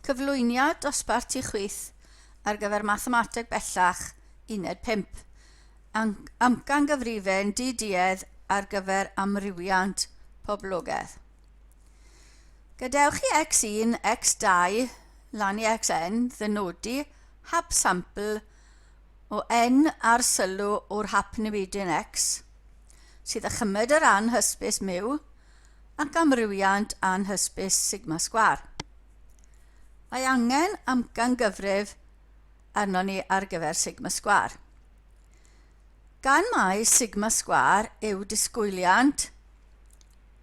Cyflwyniad dosbarth chwith ar gyfer mathemateg bellach 1.5. Amcangyfrifon di-duedd ar gyfer amrywiant poblogaidd. Gadewch i x1, x2 lan i xn ddynodi hap sampl o n ar sylw o'r hap newidyn x sydd â chymryd yr anhysbys miw ac amrywiant anhysbys sigma sgwar. Mae angen amcangyfrif arno ni ar gyfer sigma sgwar. Gan mai sigma sgwar yw disgwyliant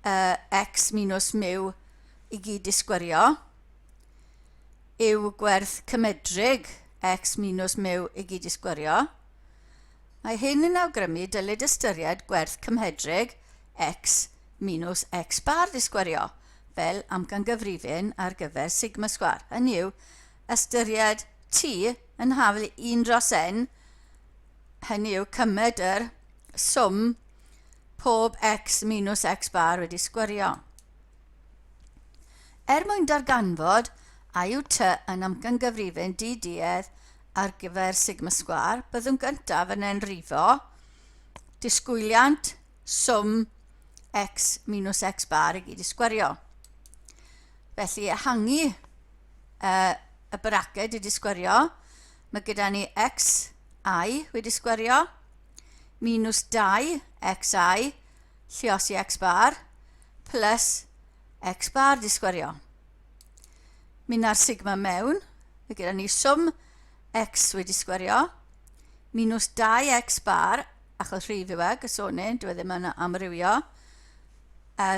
x minus miw i gyd disgwyrio, yw gwerth cymedrig x minus miw i gyd disgwyrio, mae hyn yn awgrymu dylid ystyried gwerth cymhedrig x minus x bar disgwyrio fel amcangyfrifon ar gyfer sigma sgwar. Hynny yw, ystyried t yn hafel 1 dros n, hynny yw cymryd yr swm pob x minus x bar wedi sgwyrio. Mwyn darganfod a yw t yn amcangyfrifon di-duedd ar gyfer sigma sgwar, byddwn gyntaf yn enrifo disgwyliant swm x minus x bar i gyd disgwyrio. Felly, ehangu y braced i disgwyrio, mae gyda ni xi wedi sgwyrio, minus 2 xi, lluosi x bar, plus x bar disgwyrio. Mynd ar sigma mewn, mae gyda ni swm x wedi sgwyrio, minus 2x bar, achos rhif yw e, gysonyn, dwi ddim yn amrywio,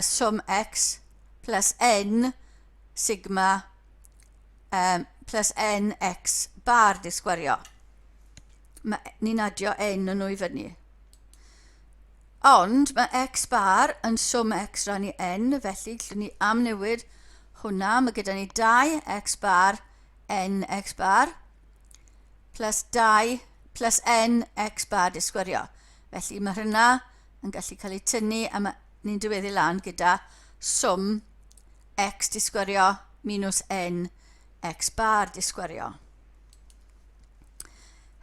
swm x plus n sigma plus n x bar disgwyrio. Ni'n adio n yn nhw i fyny. Ond mae x bar yn swm x ran i n, felly llwn ni amnewid hwnna. Mae gyda ni 2x bar n x bar plus 2 plus n x bar disgwyrio. Felly mae hynna yn gallu cael ei tynnu a ni'n diweddu lan gyda swm x disgwyrio minus n x bar disgwyrio.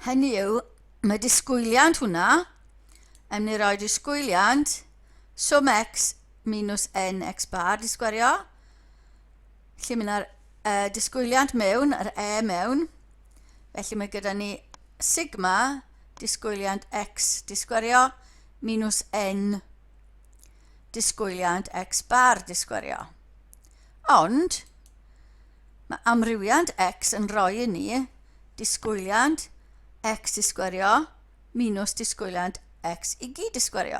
Hynny yw, mae disgwyliant hwnna, yn mynd i roi disgwyliant swm x minus n x bar disgwyrio. Felly mynd ar disgwyliant mewn, yr mewn. Felly mae gyda ni sigma disgwyliant x disgwyrio minus n disgwyliant x bar disgwyrio. Ond, mae amrywiant x yn rhoi i ni disgwyliant x disgwyrio minus disgwyliant x i gyd disgwyrio.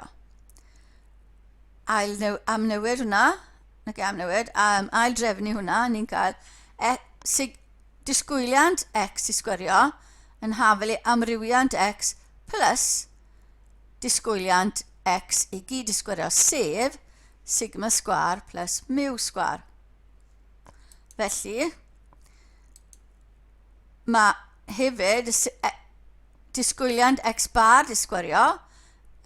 Amnewid hwnna, ail drefnu hwnna, ni'n cael disgwyliant x disgwyrio yn hafel i amrywiant x plus disgwyliant x i gyd disgwyrio, sef sigma sgwar plus miw sgwar. Felly, mae hefyd disgwyliant x bar disgwyrio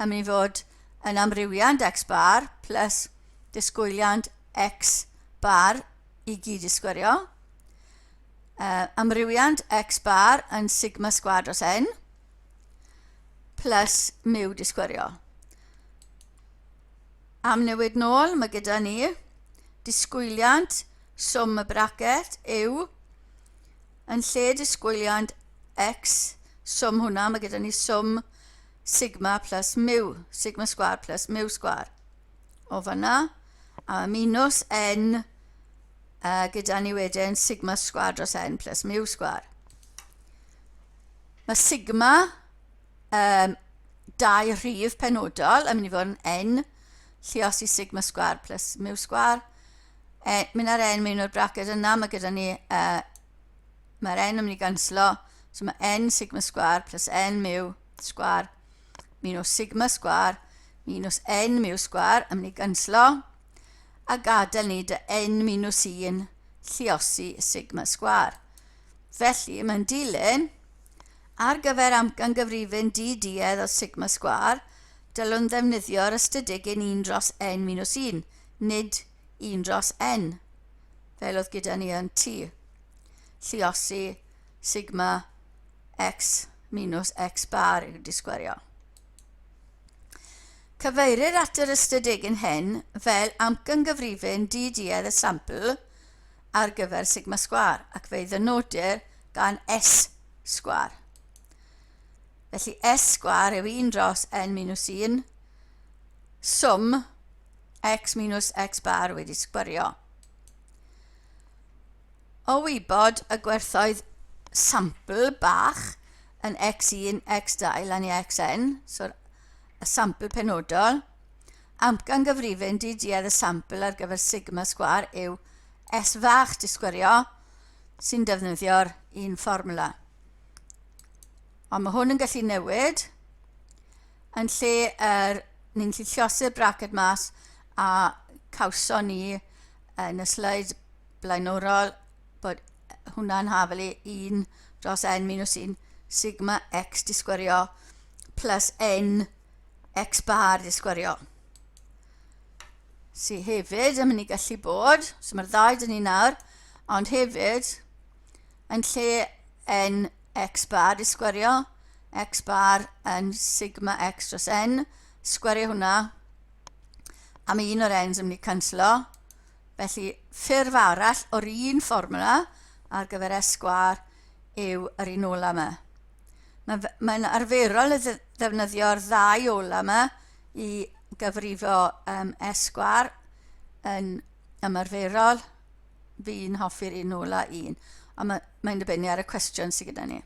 yn mynd i fod yn amrywiant x bar plus disgwyliant x bar i gyd disgwyrio. Amrywiant x bar yn sigma sgwar dros n plus miw disgwyrio. Amnewid nôl, mae gyda ni disgwyliant swm y bracet yw yn lle disgwyliant x, swm hwnna, mae gyda ni swm sigma plus miw, sigma sgwar plus miw sgwar. O fanna, a minus n gyda ni wedyn sigma sgwar dros n plus miw sgwar. Mae sigma dau rhif penodol yn mynd i fod yn n, lluosi sigma sgwar plus miw sgwar. Mynd ar n mewn o'r braced yna, mae gyda ni, mae'r n yn mynd i ganslo, so mae n sigma sgwar plus n miw sgwar minus sigma sgwar minus n miw sgwar yn mynd i ganslo, a gadael ni dy n minus 1 lluosi sigma sgwar. Felly mae'n dilyn ar gyfer amcangyfrifon di-duedd o sigma sgwar, dylwn ddefnyddio'r ystadegyn 1 dros n minus 1, nid 1 dros n, fel oedd gyda ni yn t. lluosi sigma x minus x bar yw disgwario. Cyfeirir at yr ystadegyn hyn fel amcangyfrifon d-duedd y sampl ar gyfer sigma sgwar ac fe ddenodir gan s sgwar. Felly s sgwar yw 1 dros n minus 1 swm x minus x bar wedi sgwario. O wybod y gwerthoedd sampl bach yn x1, x2 lan i xn, so y sampl penodol, amcangyfrifon d-duedd y sampl ar gyfer sigma sgwar yw s fach disgwario sy'n defnyddio'r un fformula. Ond mae hwn yn gallu newid yn lle ni'n gallu llosi'r braced mas a cawson ni yn y sleid blaenorol bod hwnna'n hafel i 1 dros n minus 1 sigma x disgwario plus n x bar disgwario. Sy hefyd yn mynd i gallu bod, so mae'r ddau dyn ni nawr, ond hefyd yn lle n x bar disgwario, x bar yn sigma x dros n, sgwario hwnna, a mae un o'r n's yn mynd i canslo, felly ffurf arall o'r un fformula ar gyfer s sgwar yw yr un ola yma. Mae'n arferol y ddefnyddio'r ddau ola yma i gyfrifo s sgwar yn ymarferol. Fi'n hoffi'r un ola 1, ond mae'n dibynnu ar y cwestiwn sydd gyda ni.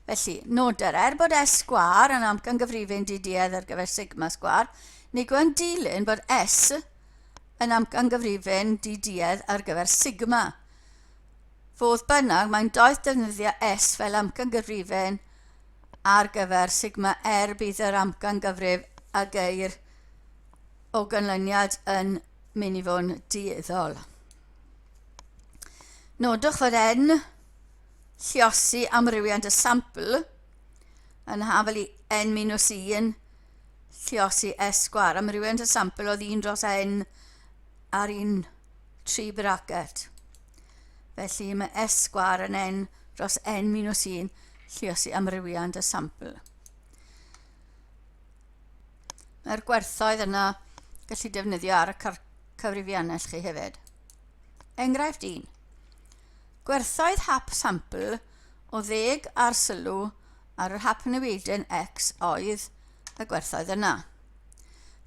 Felly, noder bod s sgwar yn amcangyfrifon d-duedd ar gyfer sigma sgwar, neu gwa'n dilyn bod s yn amcangyfrifon d-duedd ar gyfer sigma. Fodd bynnag, mae'n doedd defnyddio s fel amcangyfrifon ar gyfer sigma bydd yr amcangyfrif a geir o ganlyniad yn mynd i fod yn dueddol. Nodwch fod n lluosi amrywiant y sampl yn hafel i n minus 1 lluosi s sgwar. Amrywiant y sampl oedd 1 dros n ar 1 tri bracet. Felly mae s sgwar yn n dros n minus 1 lluosi amrywiant y sampl. Mae'r gwerthoedd yna gallu defnyddio ar y cyfrifiannau chi hefyd. Enghraifft 1. Gwerthoedd hap sampl o 10 ar sylw ar yr hap newidyn x oedd y gwerthoedd yna.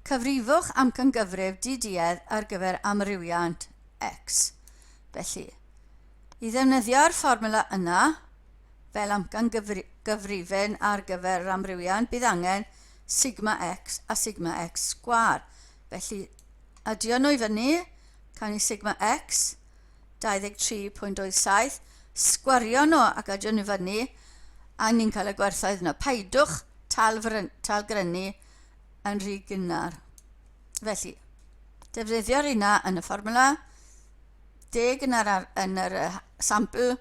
Cyfrifwch amcangyfrif d-duedd ar gyfer amrywiant x. Felly, i ddefnyddio'r fformula yna fel amcangyfrifon ar gyfer yr amrywiant, bydd angen sigma x a sigma x sgwar. Felly, adio nhw i fyny, cael ni sigma x, 23.87, sgwario nhw ac adio nhw i fyny, a ni'n cael y gwerthoedd yna. Paidwch talgrynu yn rhy gynnar. Felly, defnyddio'r una yn y fformula, 10 yn yr sampl,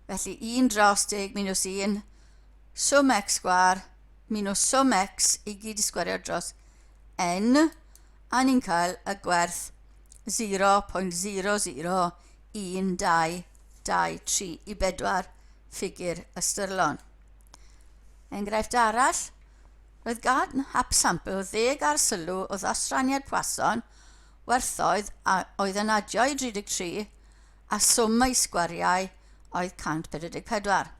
felly 1 dros 10 minus 1, swm x sgwar minus swm x i gyd i sgwario dros n, a ni'n cael y gwerth 0.001223 i bedwar ffigur ystyrlon. Enghraifft arall, roedd gan hap sampl 10 ar sylw o ddosraniad Poisson werthoedd oedd yn adio i 33 a swm ei sgwariau oedd 144.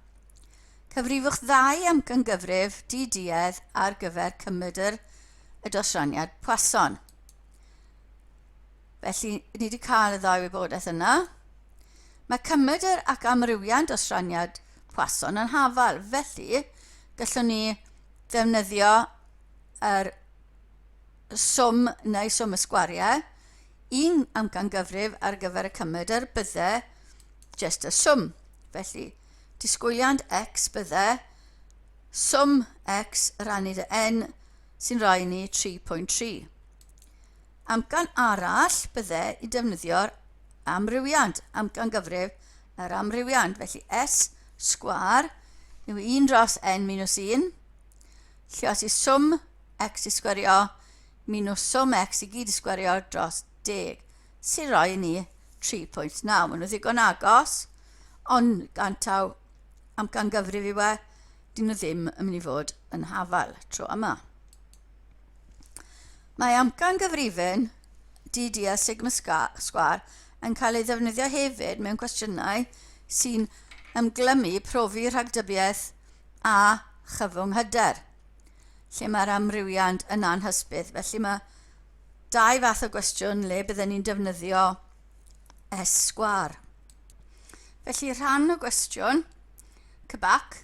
Cyfrifwch ddau amcangyfrif d-duedd ar gyfer cymydr y dosraniad Poisson. Felly, ni wedi cael y ddau wybodaeth yna. Mae cymydr ac amrywiant dosraniad Poisson yn hafal, felly gallwn ni ddefnyddio yr swm neu swm y sgwariau. Un amcangyfrif ar gyfer y cymydr bydde just y swm. Felly, disgwyliant x bydde swm x rannu dy n sy'n rhoi ni 3.3. Amcan arall bydde i defnyddio'r amrywiant, amcangyfrif yr amrywiant. Felly s sgwar yw 1 dros n minus 1, lluosi swm x i sgwario minus swm x i gyd i sgwario dros 10, sy'n rhoi ni 3.9. Maen nhw ddigon agos, ond gantaw amcangyfrif yw e, dyn nhw ddim yn mynd i fod yn hafal tro yma. Mae amcangyfrifyn DD a sigma sgwar yn cael ei ddefnyddio hefyd mewn cwestiynau sy'n ymglymu profi rhagdybiaeth a chyfwng hyder, lle mae'r amrywiand yn anhysbydd. Felly mae dau fath o gwestiwn le byddwn ni'n defnyddio S sgwar. Felly rhan o gwestiwn, cybac,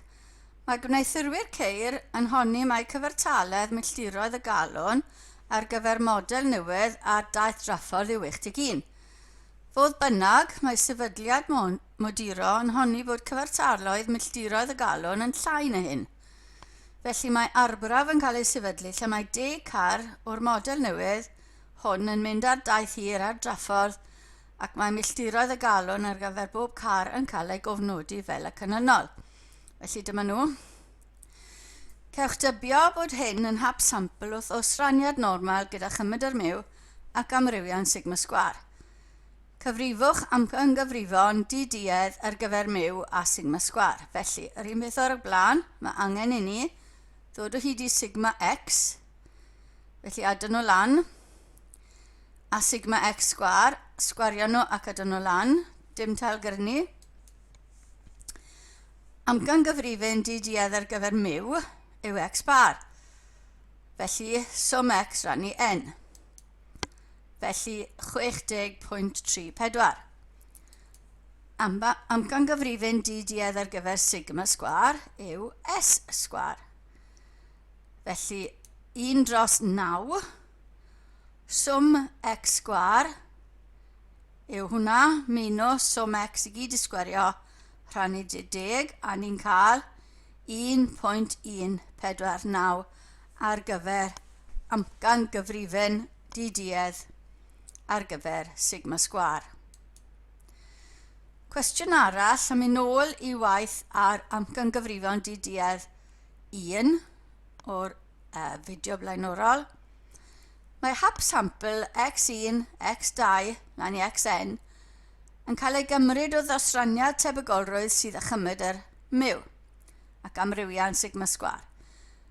mae gwneithurwyr ceir yn honni mai cyfartaledd milltiroedd y galon ar gyfer model newydd a daeth draffordd i'w 1 Fodd bynnag, mae sefydliad moduro yn honni bod cyfartaloedd milltiroedd y galon yn llai na hyn. Felly mae arbraf yn cael ei sefydlu lle mae 10 car o'r model newydd hwn yn mynd ar daith hir ar draffordd ac mae milltiroedd y galon ar gyfer bob car yn cael ei gofnodi fel y canlynol. Felly dyma nhw. Cewch dybio bod hyn yn hap sampl o osraniad normal gyda chymryd yr miw ac amrywian sigma sgwar. Cyfrifwch amcangyfrifon DD-edd ar gyfer miw a sigma sgwar. Felly, yr un beth o'r blaen, mae angen i ni ddod o hyd i sigma x. Felly, adyn nhw lan. A sigma x sgwar, sgwario nhw ac adyn nhw lan. Dim talgyrnu. Amcangyfrifon DD-edd ar gyfer miw yw x bar. Felly, sum x rannu n. Felly 60.34. Amcangyfrifon DD-edd ar gyfer sigma sgwar yw S sgwar. Felly 1 dros 9, sum x sgwar yw hwnna minus sum x i gyd i sgwario rhannu 10 a ni'n cael 1.149 ar gyfer amcangyfrifon DD-edd ar gyfer sigma sgwar. Cwestiwn arall am mynd nôl i waith ar amcangyfrifon DD-edd 1 o'r fideo blaenorol. Mae hap sampl x1, x2 lan i xn yn cael ei gymryd o ddosraniad tebygolrwydd sydd â chymryd yr miw ac amrywian sigma sgwar.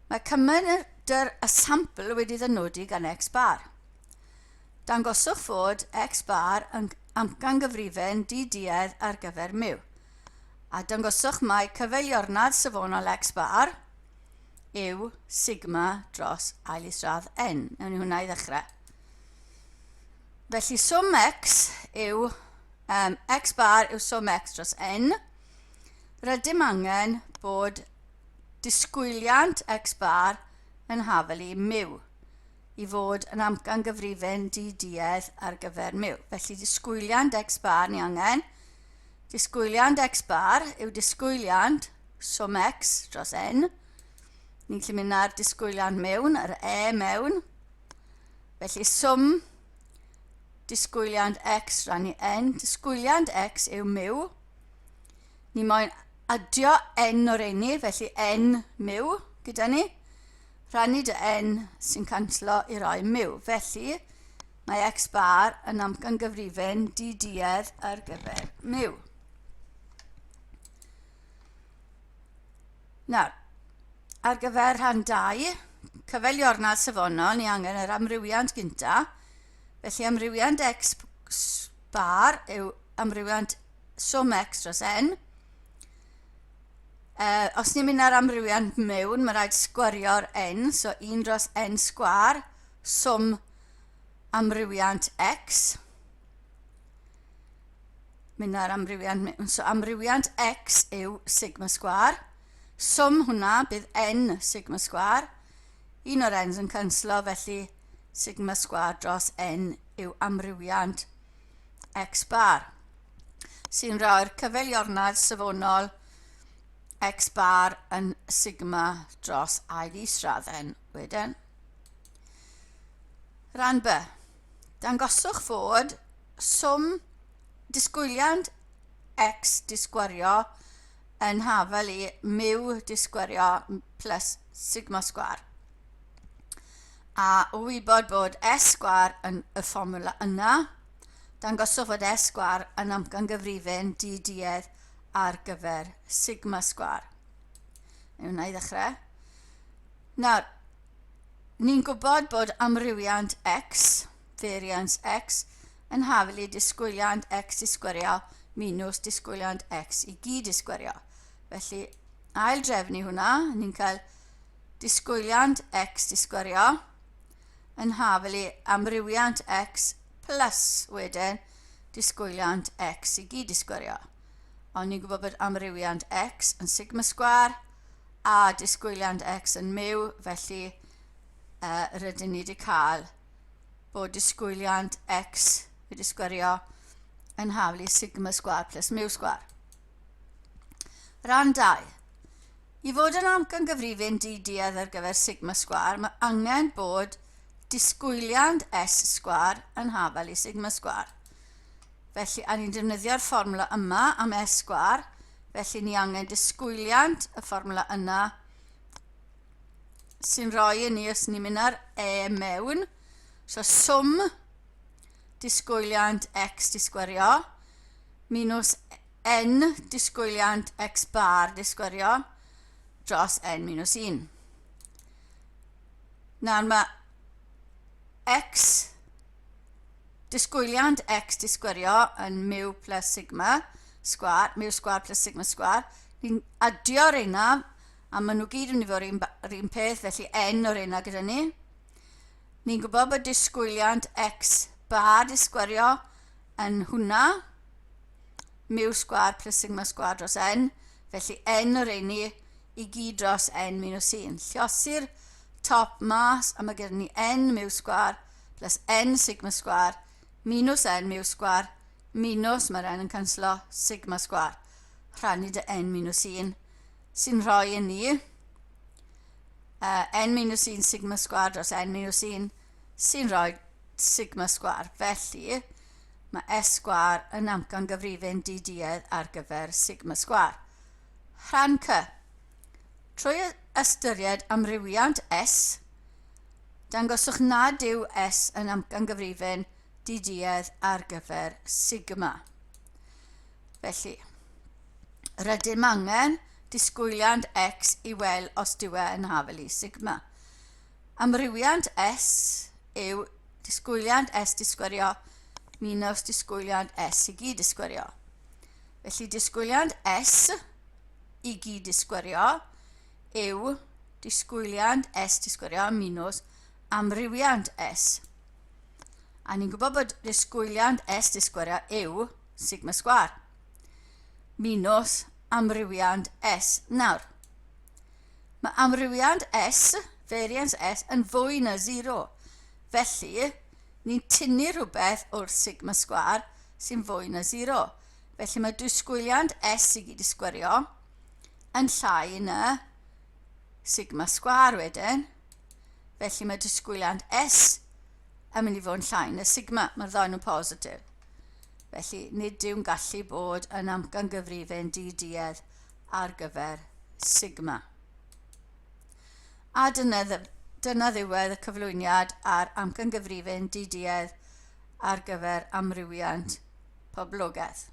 Mae cymryd y sampl wedi ddynodi gan x bar. Dangoswch fod x bar yn amcangyfrifon DD-edd ar gyfer miw. A dangoswch mai cyfeiliornad safonol x bar yw sigma dros ail isradd n. Nawn ni hwnna i ddechrau. Felly sum x yw x bar yw sum x dros n. Rydym angen bod disgwyliant x bar yn hafel i miw i fod yn amcangyfrifon DD-edd ar gyfer miw. Felly disgwyliant x bar ni angen. Disgwyliant x bar yw disgwyliant sum x dros n. Ni'n gallu mynd ar disgwyliant mewn, yr e mewn. Felly sum disgwyliant x rannu n. Disgwyliant x yw miw. Ni moyn adio n o'r eni, felly n miw gyda ni. Rhannu dy n sy'n canslo i roi miw. Felly, mae x bar yn amcangyfrifon DD-edd ar gyfer miw. Nawr, ar gyfer rhan 2, cyfeiliornad safonol, ni angen yr amrywiant gynta. Felly, amrywiant x bar yw amrywiant sum x dros n. Os ni'n mynd ar amrywiant mewn, mae rhaid sgwario'r n, so 1 dros n sgwar, sum amrywiant x. Mynd ar amrywiant mewn, so amrywiant x yw sigma sgwar. Sum hwnna bydd n sigma sgwar. Un o'r n's yn canslo, felly sigma sgwar dros n yw amrywiant x bar, sy'n rhoi'r cyfeiliornad safonol x bar yn sigma dros ail isradd n wedyn. Rhan B. Dangoswch fod sum disgwyliant x disgwario yn hafel i miw disgwario plus sigma sgwar. A o wybod bod s sgwar yn y fformwla yna, dangoswch fod s sgwar yn amcangyfrifon DD-edd ar gyfer sigma sgwar. Hwna i ddechrau. Nawr, ni'n gwybod bod amrywiant x, variance x, yn haflu disgwyliant x i sgwario minus disgwyliant x i gyd i sgwario. Felly, ail drefnu hwnna, ni'n cael disgwyliant x i sgwario yn haflu amrywiant x plus wedyn disgwyliant x i gyd i sgwario. Ond ni'n gwybod bod amrywiant x yn sigma sgwar a disgwyliant x yn miw, felly rydyn ni wedi cael bod disgwyliant x wedi sgwario yn haflu sigma sgwar plus miw sgwar. Ran 2. I fod yn amcangyfrifin d-duedd ar gyfer sigma sgwar, mae angen bod disgwyliant s sgwar yn hafel i sigma sgwar. Felly, a ni'n defnyddio'r fformwla yma am s sgwar, felly ni angen disgwyliant y fformwla yna sy'n rhoi i ni os ni'n mynd ar e mewn. So, swm disgwyliant x di sgwario minus n disgwyliant x bar di sgwario dros n minus 1. Nawr mae disgwyliant x di sgwario yn miw plus sigma sgwar, miw sgwar plus sigma sgwar. Ni'n adio reina, a maen nhw gyd yn mynd i fod yr un peth, felly n o'r reina gyda ni. Ni'n gwybod bod disgwyliant x bar di sgwario yn hwnna, miw sgwar plus sigma sgwar dros n, felly n o'r reini i gyd dros n minus 1. Llosir top mas, a mae gyda ni n miw sgwar plus n sigma sgwar minus n miw sgwar minus, mae'r n yn canslo, sigma sgwar. Rhannu dy n minus 1 sy'n rhoi i ni n minus 1 sigma sgwar dros n minus 1 sy'n rhoi sigma sgwar. Felly, mae s sgwar yn amcangyfrifin d-duedd ar gyfer sigma sgwar. Rhan C. Trwy ystyried amrywiant s, dangoswch nad yw s yn amcangyfrifin d-duedd ar gyfer sigma. Felly, rydym angen disgwyliant x i weld os dyw e yn hafel i sigma. Amrywiant s yw disgwyliant s di sgwario minus disgwyliant s i gyd di sgwario. Felly disgwyliant s i gyd di sgwario yw disgwyliant s di sgwario minus amrywiant s. A ni'n gwybod bod disgwyliant s di sgwario yw sigma sgwar minus amrywiant s. Nawr, mae amrywiant s, variance s, yn fwy na 0. Felly, ni'n tynnu rhywbeth o'r sigma sgwar sy'n fwy na 0. Felly mae disgwyliant s i gyd i sgwario yn llai na sigma sgwar wedyn. Felly mae disgwyliant s yn mynd i fod yn llai na sigma. Mae'r ddau nhw'n positif. Felly, nid yw'n gallu bod yn amcangyfrifin d-duedd ar gyfer sigma. A dyna ddiwedd y cyflwyniad ar amcangyfrifin d-duedd ar gyfer amrywiant poblogaidd.